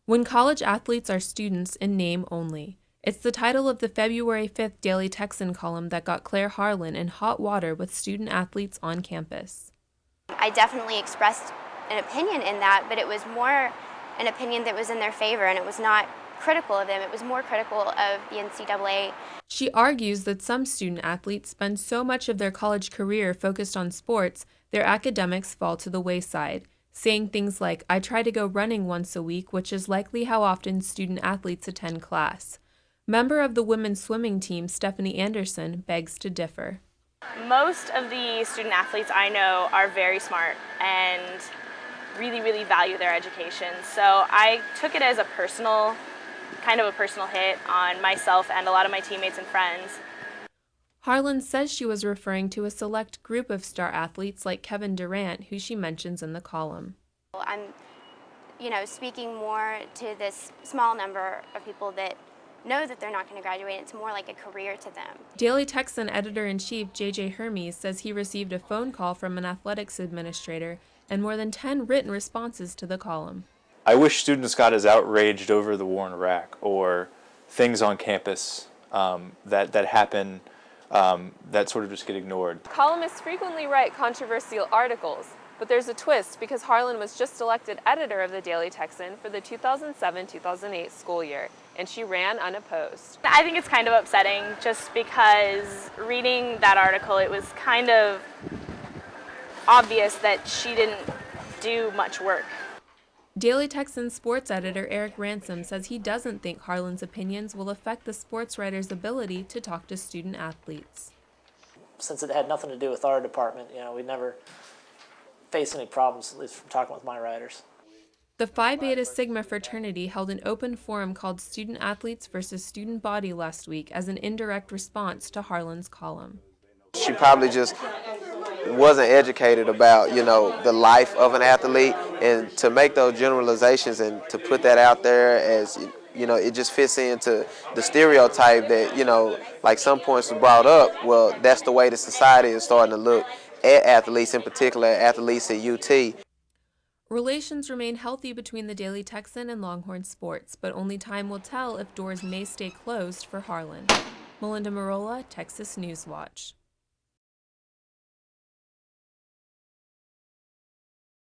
When college athletes are students in name only. It's the title of the February 5th Daily Texan column that got Claire Harlan in hot water with student athletes on campus. I definitely expressed an opinion in that, but it was more an opinion that was in their favor, and it was not critical of them. It was more critical of the NCAA. She argues that some student athletes spend so much of their college career focused on sports, their academics fall to the wayside, saying things like, "I try to go running once a week," which is likely how often student athletes attend class. Member of the women's swimming team, Stephanie Anderson, begs to differ. Most of the student athletes I know are very smart and really value their education. So I took it as a personal hit on myself and a lot of my teammates and friends. Harlan says she was referring to a select group of star athletes like Kevin Durant, who she mentions in the column. I'm, speaking more to this small number of people that know that they're not going to graduate. It's more like a career to them. Daily Texan editor-in-chief J.J. Hermes says he received a phone call from an athletics administrator and more than 10 written responses to the column. I wish students got as outraged over the war in Iraq or things on campus that happen that sort of just get ignored. Columnists frequently write controversial articles, but there's a twist because Harlan was just elected editor of the Daily Texan for the 2007-2008 school year, and she ran unopposed. I think it's kind of upsetting just because reading that article, it was kind of obvious that she didn't do much work. Daily Texan sports editor Eric Ransom says he doesn't think Harlan's opinions will affect the sports writer's ability to talk to student athletes. Since it had nothing to do with our department, we never faced any problems, at least from talking with my writers. The Phi Beta Sigma fraternity held an open forum called Student Athletes versus Student Body last week as an indirect response to Harlan's column. She probably just wasn't educated about, the life of an athlete, and to make those generalizations and to put that out there as, it just fits into the stereotype that, like some points were brought up, well, that's the way the society is starting to look at athletes, in particular athletes at UT. Relations remain healthy between the Daily Texan and Longhorn sports, but only time will tell if doors may stay closed for Harlan. Melinda Marola, Texas News Watch.